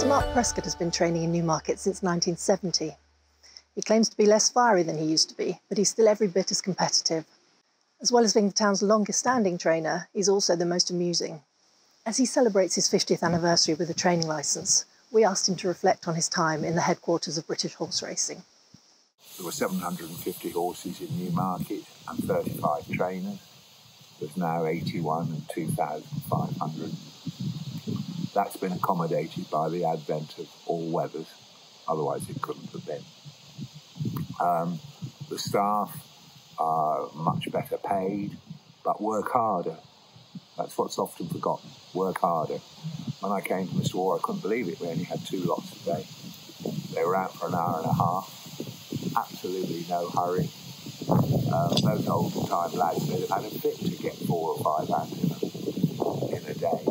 Sir Mark Prescott has been training in Newmarket since 1970. He claims to be less fiery than he used to be, but he's still every bit as competitive. As well as being the town's longest-standing trainer, he's also the most amusing. As he celebrates his 50th anniversary with a training licence, we asked him to reflect on his time in the headquarters of British horse racing. There were 750 horses in Newmarket and 35 trainers. There's now 81 and 2,500. That's been accommodated by the advent of all weathers, otherwise it couldn't have been. The staff are much better paid, but work harder. That's what's often forgotten, work harder. When I came to Mr. War, I couldn't believe it. We only had 2 lots a day. They were out for an hour and a half, absolutely no hurry. Those old-time lads, they'd have had a fit to get 4 or 5 out in a day.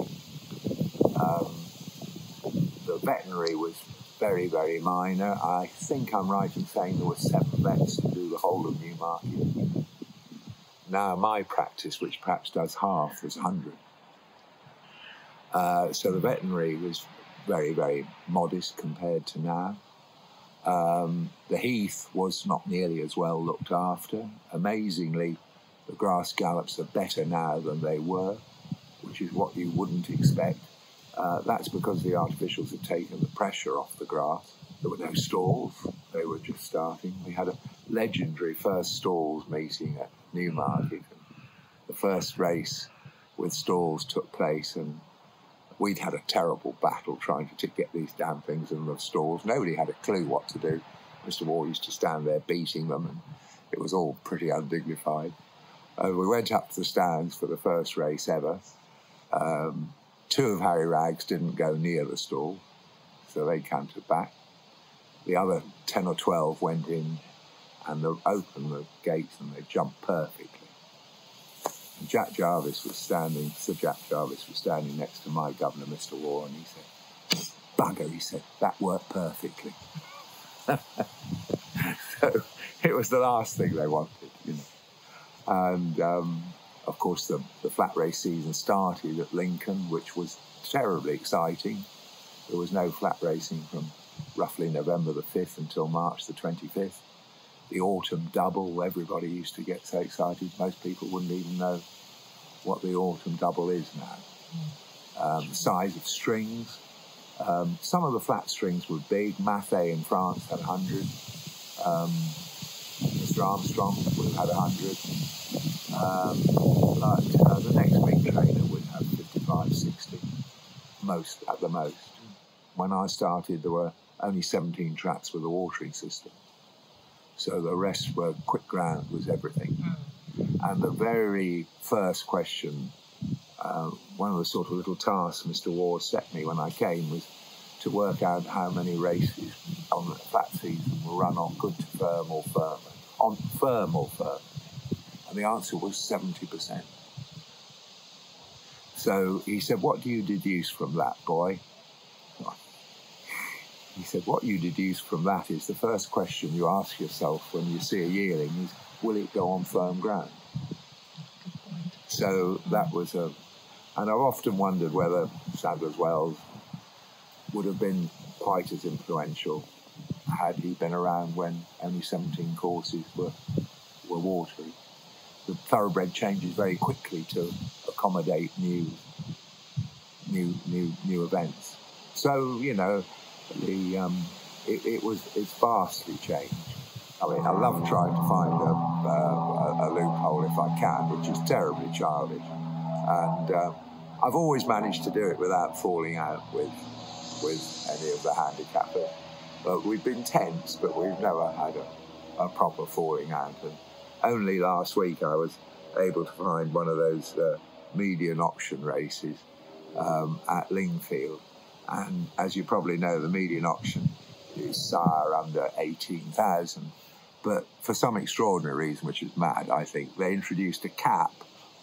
The veterinary was very, very minor. I think I'm right in saying there were 7 vets to do the whole of Newmarket. Now my practice, which perhaps does half, was 100. So the veterinary was very, very modest compared to now. The heath was not nearly as well looked after. Amazingly, the grass gallops are better now than they were, which is what you wouldn't expect. That's because the artificials had taken the pressure off the grass. There were no stalls, they were just starting. We had a legendary first stalls meeting at Newmarket. The first race with stalls took place, and we'd had a terrible battle trying to get these damn things in the stalls. Nobody had a clue what to do. Mr. War used to stand there beating them, and it was all pretty undignified. We went up to the stands for the first race ever. 2 of Harry Ragg's didn't go near the stall, so they cantered back. The other 10 or 12 went in and opened the gates, and they jumped perfectly. And Jack Jarvis was standing, Sir Jack Jarvis was standing next to my governor, Mr. War, and he said, "Bugger," he said, "that worked perfectly." So it was the last thing they wanted, you know. And of course, the flat race season started at Lincoln, which was terribly exciting. There was no flat racing from roughly November the 5th until March the 25th. The autumn double, everybody used to get so excited. Most people wouldn't even know what the autumn double is now. The size of strings. Some of the flat strings were big. Maffei in France had 100. Mr. Armstrong would have had 100. But the next big trainer would have 55, 60, at the most. When I started, there were only 17 tracks with a watering system. So the rest were quick ground, was everything. And the very first question, one of the sort of little tasks Mr. War set me when I came was to work out how many races on the flat season will run on good to firm or firm. On firm or firm. And the answer was 70%. So he said, "What do you deduce from that, boy?" He said, "What you deduce from that is the first question you ask yourself when you see a yearling is, will it go on firm ground?" So that was and I've often wondered whether Sadler's Wells would have been quite as influential had he been around when only 17 courses were watery. The Thoroughbred changes very quickly to accommodate new events. So, you know, it's vastly changed. I mean, I love trying to find a loophole if I can, which is terribly childish. And I've always managed to do it without falling out with any of the handicappers. But we've been tense, but we've never had a proper falling out. And only last week I was able to find one of those median auction races at Lingfield. And as you probably know, the median auction is sire under 18,000. But for some extraordinary reason, which is mad, I think, they introduced a cap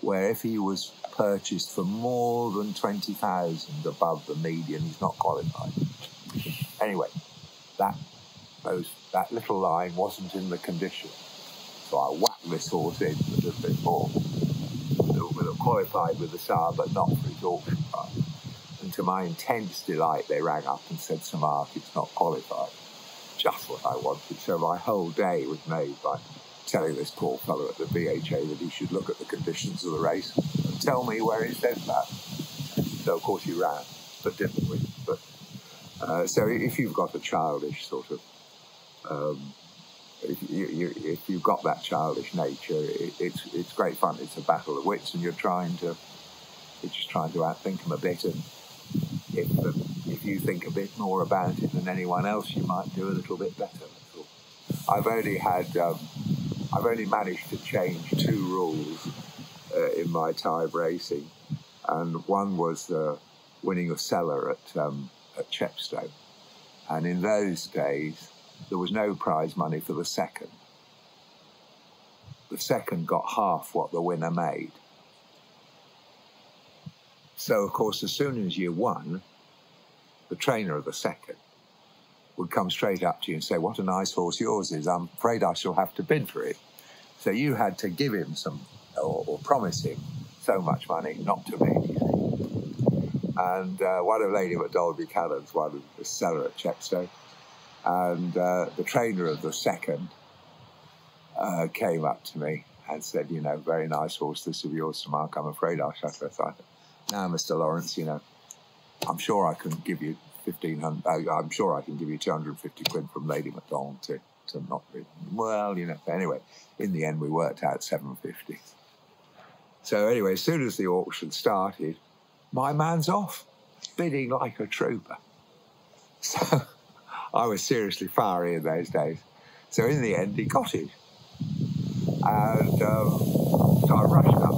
where if he was purchased for more than 20,000 above the median, he's not qualified. Anyway, that little line wasn't in the condition. So I whacked this horse in a little bit more. It would have qualified with the sire, but not for his auction price. And to my intense delight, they rang up and said, Sir Mark, it's not qualified. Just what I wanted. So my whole day was made by telling this poor fellow at the VHA that he should look at the conditions of the race and tell me where it says that. So, of course, he ran, but didn't win. But, so if you've got a childish sort of, if you've got that childish nature, it's great fun. It's a battle of wits, and you're just trying to outthink them a bit. And if you think a bit more about it than anyone else, you might do a little bit better. I've only managed to change 2 rules in my time racing, and one was winning a cellar at Chepstow, and in those days there was no prize money for the second. The second got half what the winner made. So, of course, as soon as you won, the trainer of the second would come straight up to you and say, what a nice horse yours is. I'm afraid I shall have to bid for it. So you had to give him some, or promise him so much money not to bid, you see. And one of Lady MacDonald Buchanan's won the cellar at Chepstow. And the trainer of the second came up to me and said, you know, very nice horse, this of yours, Sir Mark. I'm afraid I shall have to. Now, Mr. Lawrence, you know, I'm sure I can give you 1,500. I'm sure I can give you 250 quid from Lady MacDonald to not bid. Well, you know. Anyway, in the end, we worked out 750. So anyway, as soon as the auction started, my man's off, bidding like a trooper. So I was seriously fiery in those days. So in the end, he got it, and so I rushed up.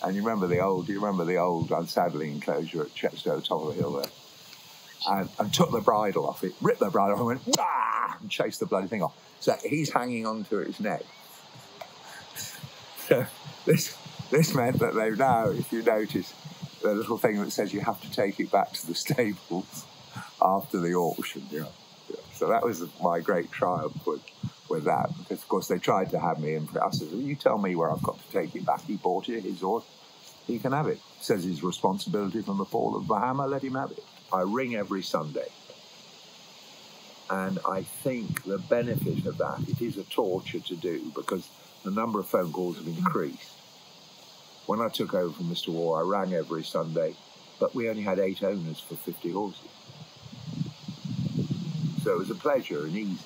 And do you remember the old unsaddling enclosure at Chepstow, top of the hill there? And took the bridle off it, ripped the bridle off, and went, ah, and chased the bloody thing off. So he's hanging onto his neck. So this meant that they've now, if you notice, the little thing that says you have to take it back to the stables after the auction. Yeah. So that was my great triumph with that, because of course they tried to have me in. I said, well, you tell me where I've got to take it back. He bought it, his horse, he can have it. Says his responsibility from the fall of the hammer, let him have it. I ring every Sunday, and I think the benefit of that, it is a torture to do because the number of phone calls have increased. When I took over from Mr. Waugh, I rang every Sunday, but we only had 8 owners for 50 horses. So it was a pleasure and easy.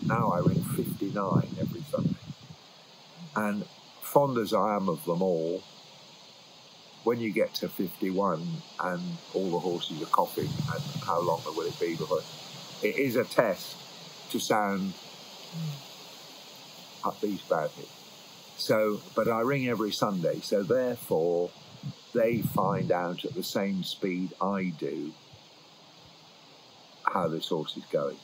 Now I ring 59 every Sunday. And fond as I am of them all, when you get to 51 and all the horses are coughing, and how long will it be before it is a test to sound upbeat about it. So, but I ring every Sunday, so therefore they find out at the same speed I do how this horse is going.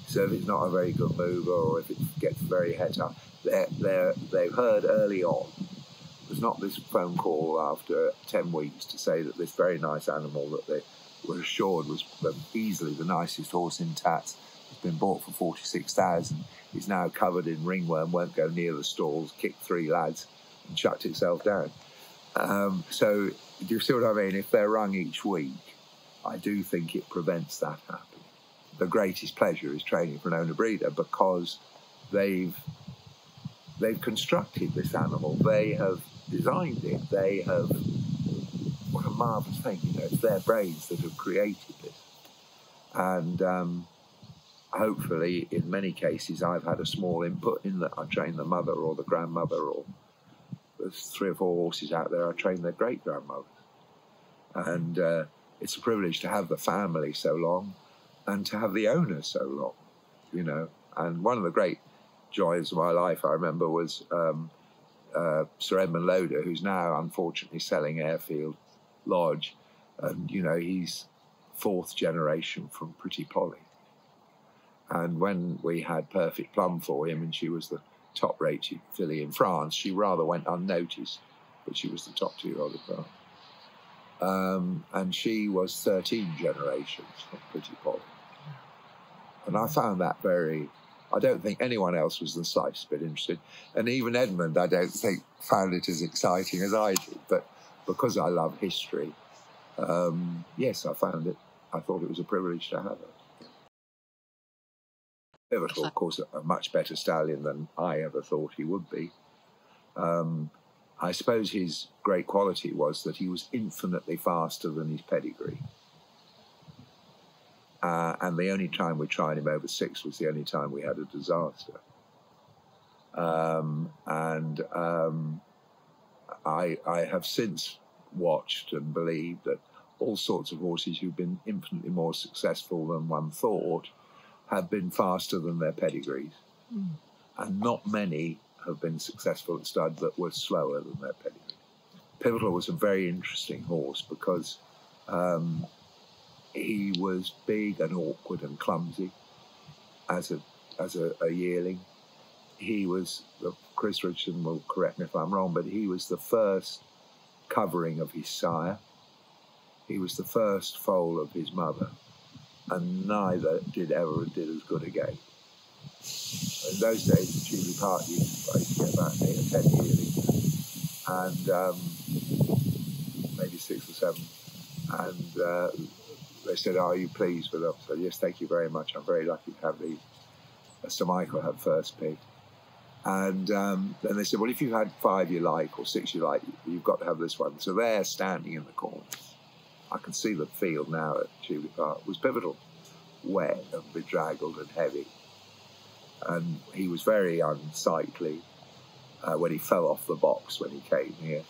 So if it's not a very good mover, or if it gets very het up, they've heard early on. There's not this phone call after 10 weeks to say that this very nice animal that they were assured was easily the nicest horse in Tats has been bought for 46,000. Is now covered in ringworm, won't go near the stalls, kicked 3 lads and chucked itself down. So do you see what I mean? If they're rung each week, I do think it prevents that happening. The greatest pleasure is training for an owner breeder because they've constructed this animal. They have designed it. They have, what a marvellous thing, you know, it's their brains that have created this. And hopefully, in many cases, I've had a small input in that I train the mother or the grandmother, or there's 3 or 4 horses out there I train their great-grandmother. And it's a privilege to have the family so long and to have the owner so long, you know. And one of the great joys of my life, I remember, was Sir Edmund Loder, who's now unfortunately selling Airfield Lodge. And, you know, he's 4th generation from Pretty Polly. And when we had Perfect Plum for him, and she was the top-rated filly in France, she rather went unnoticed, but she was the top 2-year-old in France. And she was 13 generations from Pretty Polly. And I found that very... I don't think anyone else was the slightest bit interested. And even Edmund, I don't think, found it as exciting as I did. But because I love history, yes, I found it. I thought it was a privilege to have it. Pivotal, of course, a much better stallion than I ever thought he would be. I suppose his great quality was that he was infinitely faster than his pedigree. And the only time we tried him over 6 was the only time we had a disaster. I have since watched and believed that all sorts of horses who've been infinitely more successful than one thought have been faster than their pedigrees. And not many have been successful at stud that were slower than their pedigree. Pivotal was a very interesting horse because he was big and awkward and clumsy as a yearling. He was, Chris Richardson will correct me if I'm wrong, but he was the first covering of his sire. He was the first foal of his mother, and neither did as good a gait. In those days, at Jubilee Park, I used to get about 8 or 10 yearlings, and maybe 6 or 7. And they said, "Are you pleased with them?" I said, "Yes, thank you very much. I'm very lucky to have these." Sir Michael had first pick. And then they said, "Well, if you've had 5 you like or 6 you like, you've got to have this one." So they're standing in the corner. I can see the field now at Jubilee Park. It was Pivotal, wet and bedraggled and heavy. And he was very unsightly when he fell off the box when he came here.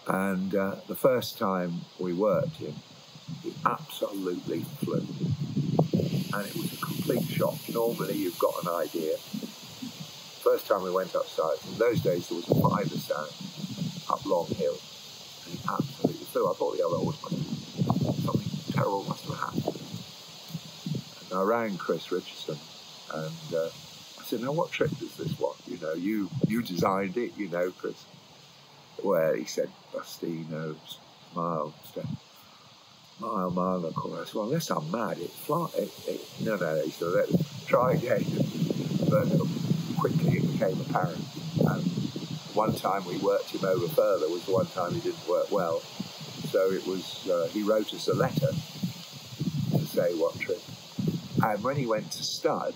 And the first time we worked him, he absolutely flew. And it was a complete shock. Normally you've got an idea. First time we went upside, in those days there was a 5 stand up Long Hill. And he absolutely flew. I thought the other horse something terrible must have happened. And I rang Chris Richardson and I said, "Now what trick does this one? You know, you designed it, you know, Chris." Well, he said, "Bustino, mile, and of course." I said, "Well, unless I'm mad, it flies." No, he said, "Let's try again." But quickly it became apparent. And one time we worked him over further was the one time he didn't work well. So it was, he wrote us a letter to say what trick. And when he went to stud,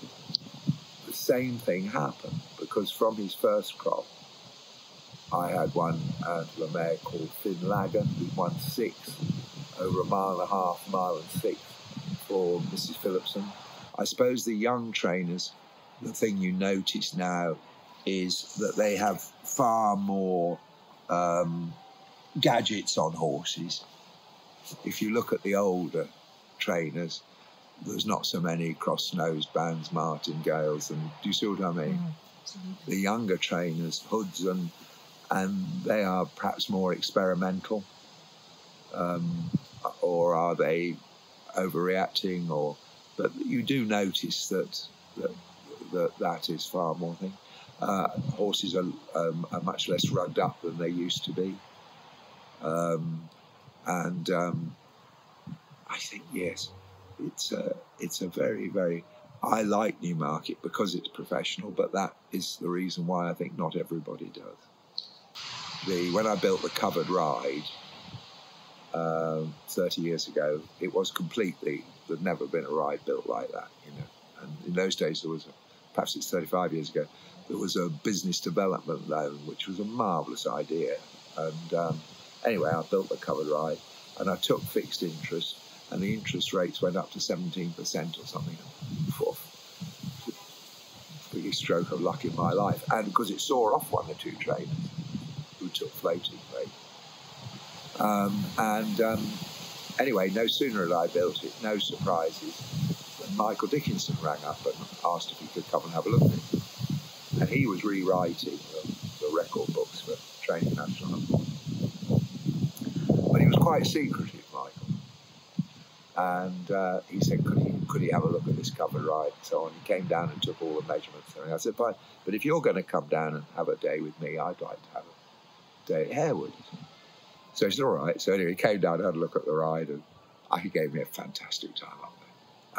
the same thing happened, because from his first crop, I had one out of a mare called Finn Lagger, who won 6 over 1.5 mile and 6 for Mrs. Phillipson. I suppose the young trainers, the thing you notice now is that they have far more gadgets on horses. If you look at the older trainers, there's not so many cross-nosed bands, martingales, and do you see what I mean? The younger trainers, hoods, and they are perhaps more experimental, or are they overreacting? But you do notice that is far more thing. Horses are much less rugged up than they used to be, and I think yes, it's a very, very. I like Newmarket because it's professional, but that is the reason why I think not everybody does. When I built the covered ride 30 years ago, it was there'd never been a ride built like that, you know. And in those days, perhaps it's 35 years ago, there was a business development loan, which was a marvellous idea. And anyway, I built the covered ride, and I took fixed interest, and the interest rates went up to 17% or something. Biggest stroke of luck in my life. And because it saw off 1 or 2 trainers who took floating rate. Anyway, no sooner had I built it, no surprises, than Michael Dickinson rang up and asked if he could come and have a look at it. And he was rewriting the record books for Training National. But he was quite secretive, Michael. And he said, could he have a look at this covered ride and so on. He came down and took all the measurements. And I said, fine, but if you're going to come down and have a day with me, I'd like to have a day at Harewood. So he said, all right. So anyway, he came down and had a look at the ride, and he gave me a fantastic time up there.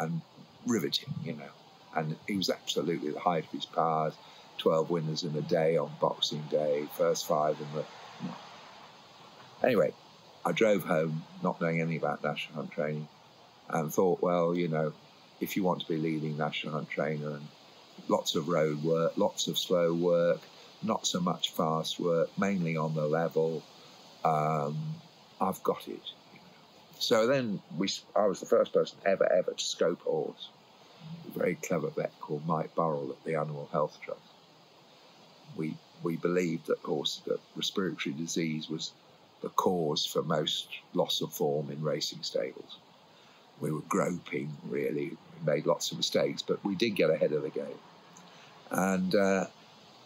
And riveting, you know. And he was absolutely the height of his powers. 12 winners in a day on Boxing Day, first 5 in the... Anyway, I drove home not knowing anything about National Hunt training and thought, well, you know, if you want to be leading National Hunt trainer, and lots of road work, lots of slow work, not so much fast work, mainly on the level, I've got it. So then I was the first person ever to scope a horse. A very clever vet called Mike Burrell at the Animal Health Trust. We believed that respiratory disease was the cause for most loss of form in racing stables. We were groping, really. We made lots of mistakes, but we did get ahead of the game. And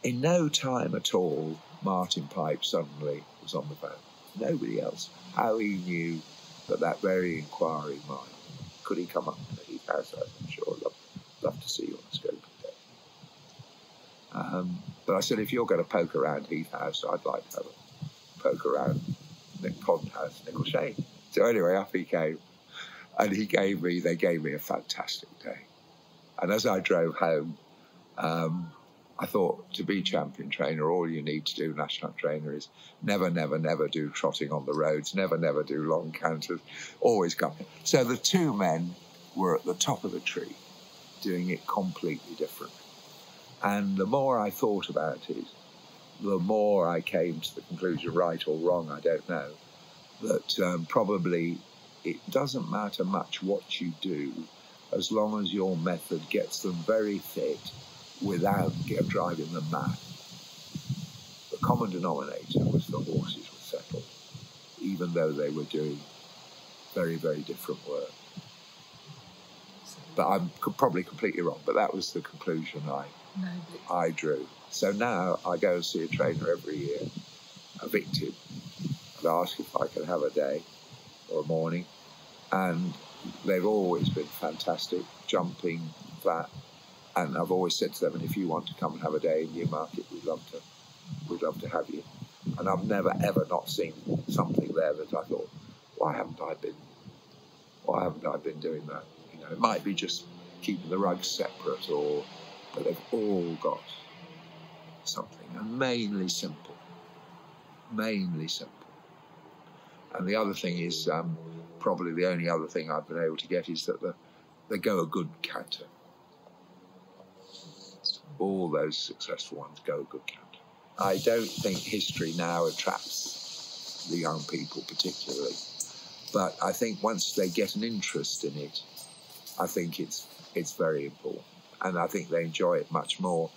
in no time at all, Martin Pipe suddenly was on the phone. Nobody else. How he knew that very inquiry mine. Could he come up to his house? I'm sure I'd love to see you on a scoping day. But I said, if you're going to poke around Heath House, I'd like to have a poke around Nick Pond House, Nicholshane. So anyway, up he came. And they gave me a fantastic day. And as I drove home, I thought, to be champion trainer, all you need to do, national trainer, is never do trotting on the roads, never do long canters, always come. So the two men were at the top of the tree, doing it completely different. And the more I thought about it, the more I came to the conclusion, right or wrong, I don't know, that probably it doesn't matter much what you do, as long as your method gets them very fit without driving them mad. The common denominator was the horses were settled, even though they were doing very different work. But I'm probably completely wrong, but that was the conclusion I drew. So now I go and see a trainer every year, a victim, and ask if I can have a day or a morning, and they've always been fantastic, jumping, flat, and I've always said to them, and if you want to come and have a day in Newmarket, we'd love to have you. And I've never ever not seen something there that I thought, why haven't I been doing that? You know, it might be just keeping the rugs separate, but they've all got something, and mainly simple. And the other thing is, probably the only other thing I've been able to get is that they go a good canter. All those successful ones go a good canter. I don't think history now attracts the young people particularly, but I think once they get an interest in it, I think it's very important, and I think they enjoy it much more,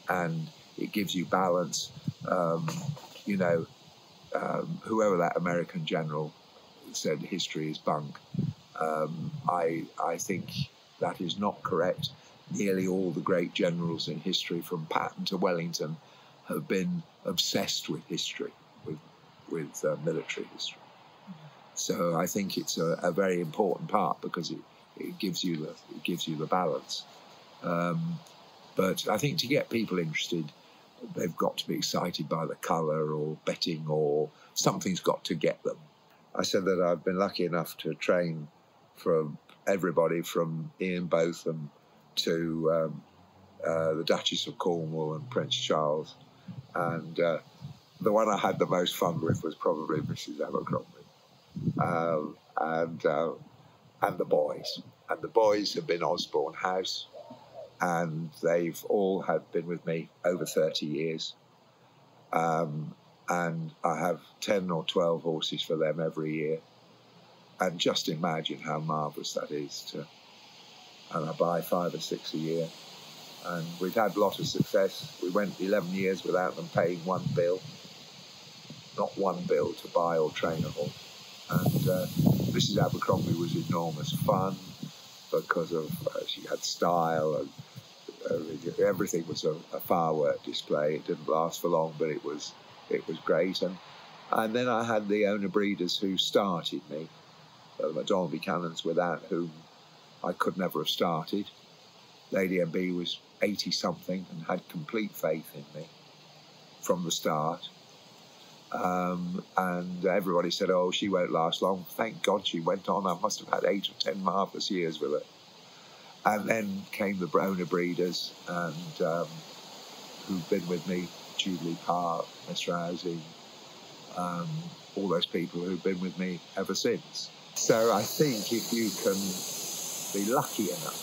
and it gives you balance. Whoever that American general said history is bunk, I think that is not correct. Nearly all the great generals in history, from Patton to Wellington, have been obsessed with history, with military history. So I think it's a very important part, because it gives you the balance. But I think to get people interested, they've got to be excited by the colour or betting, or something's got to get them. I said that I've been lucky enough to train from everybody from Ian Botham to the Duchess of Cornwall and Prince Charles. And the one I had the most fun with was probably Mrs. Abercrombie. And the boys. And the boys have been Osborne House, and they've all been with me over 30 years. And I have 10 or 12 horses for them every year. And just imagine how marvellous that is. And I buy 5 or 6 a year. And we've had a lot of success. We went 11 years without them paying one bill. Not one bill to buy or train a horse. And Mrs. Abercrombie was enormous fun, because of she had style, and everything was a firework display. It didn't last for long, but it was great. And then I had the owner breeders who started me, the MacDonald Buchanans, without whom I could never have started. Lady MB was 80-something and had complete faith in me from the start. And everybody said, oh, she won't last long. Thank God she went on. I must have had 8 or 10 marvellous years with her. And then came the owner breeders, and who've been with me, Jubilee Park, Miss Rousing, all those people who've been with me ever since. So I think if you can be lucky enough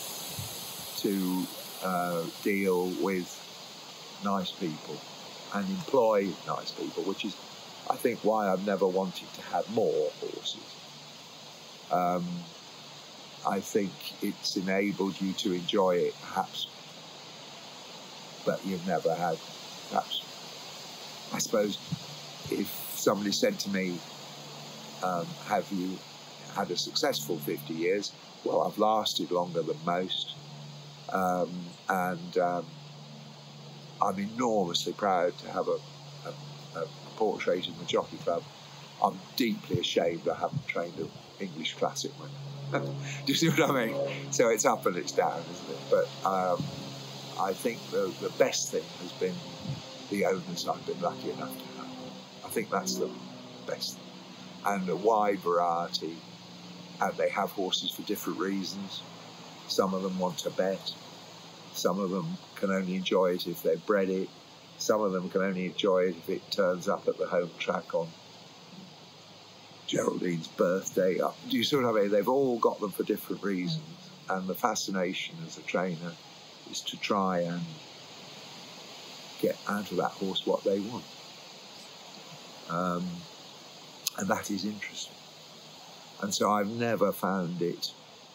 to deal with nice people and employ nice people, which is, I think, why I've never wanted to have more horses. I think it's enabled you to enjoy it, perhaps, but you've never had, perhaps. I suppose if somebody said to me, have you had a successful 50 years? Well, I've lasted longer than most. And I'm enormously proud to have a portrait in the Jockey Club. I'm deeply ashamed I haven't trained an English Classic winner. Do you see what I mean? So it's up and it's down, isn't it? But I think the best thing has been the owners I've been lucky enough to have. I think that's the best thing. And a wide variety, and they have horses for different reasons. Some of them want to bet. Some of them can only enjoy it if they've bred it. Some of them can only enjoy it if it turns up at the home track on Geraldine's birthday. Do you see what I mean? They've all got them for different reasons. And the fascination as a trainer is to try and get out of that horse what they want. And that is interesting. And so I've never found it.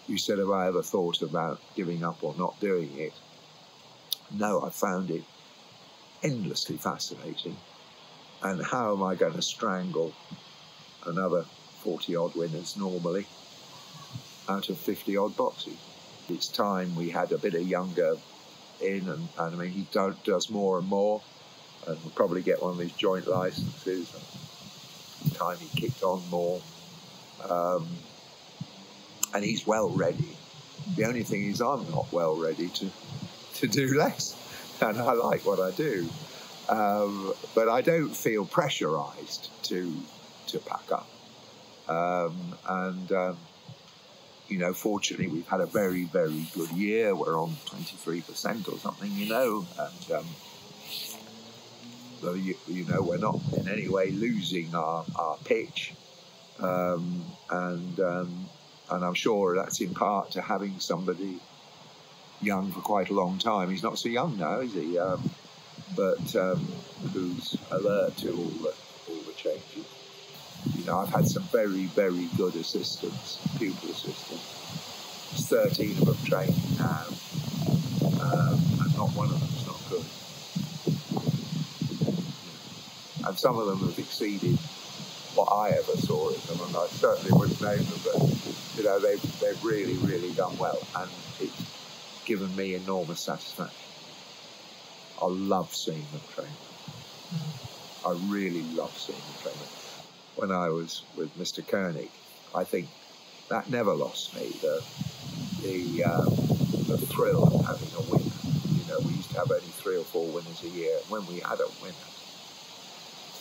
You said, have I ever thought about giving up or not doing it? No, I found it endlessly fascinating. And how am I going to strangle another 40-odd winners normally out of 50-odd boxes? It's time we had a bit of younger in, and I mean, he does more and more, and we'll probably get one of these joint licenses. It's time he kicked on more. And he's well ready. The only thing is I'm not well ready to do less, and I like what I do. But I don't feel pressurised to pack up. You know, fortunately, we've had a very, very good year. We're on 23% or something, you know, and you know, we're not in any way losing our pitch. And I'm sure that's in part to having somebody young for quite a long time. He's not so young now, is he? But who's alert to all the changes. You know, I've had some very, very good assistants, pupil assistants. There's 13 of them training now, and not one of them's not good. And some of them have exceeded what I ever saw in them, and I certainly wouldn't name them, but you know, they've really, really done well, and it's given me enormous satisfaction. I love seeing them train. I really love seeing them train. When I was with Mr. Koenig, I think that never lost me the thrill of having a winner. You know, we used to have only 3 or 4 winners a year. When we had a winner,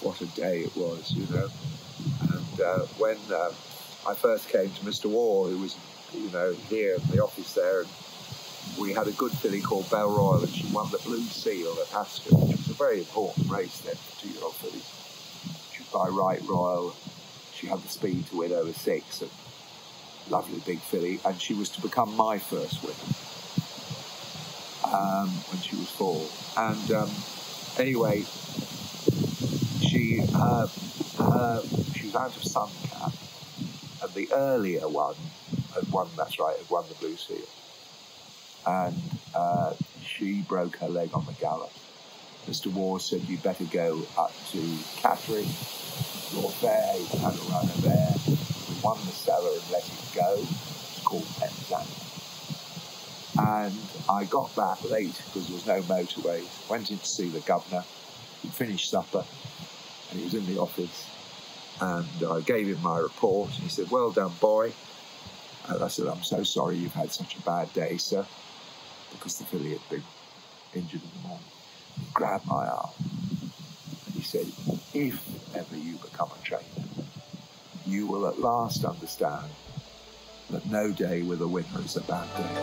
what a day it was, you know. And when I first came to Mr. Waugh, who was, you know, here in the office there, and we had a good filly called Belle Royal, and she won the Blue Seal at Ascot, which was a very important race then for 2-year-old fillies. She was by Right Royal. She had the speed to win over 6, and lovely big filly, and she was to become my first winner when she was 4. And anyway, she was out of Sun Cap, and the earlier one had won. That's right, had won the Blue Seal, and she broke her leg on the gallop. Mr. Waugh said, "You better go up to Catherine, Lord Fair, you had a runner there. We won the cellar and let it go." It's called Penzance. And I got back late because there was no motorways. Went in to see the governor. He finished supper, and he was in the office. And I gave him my report, and he said, "Well done, boy." And I said, "I'm so sorry you've had such a bad day, sir," because the filly had been injured in the morning. He grabbed my arm, and he said, "If ever you become a trainer, you will at last understand that no day with a winner is a bad day."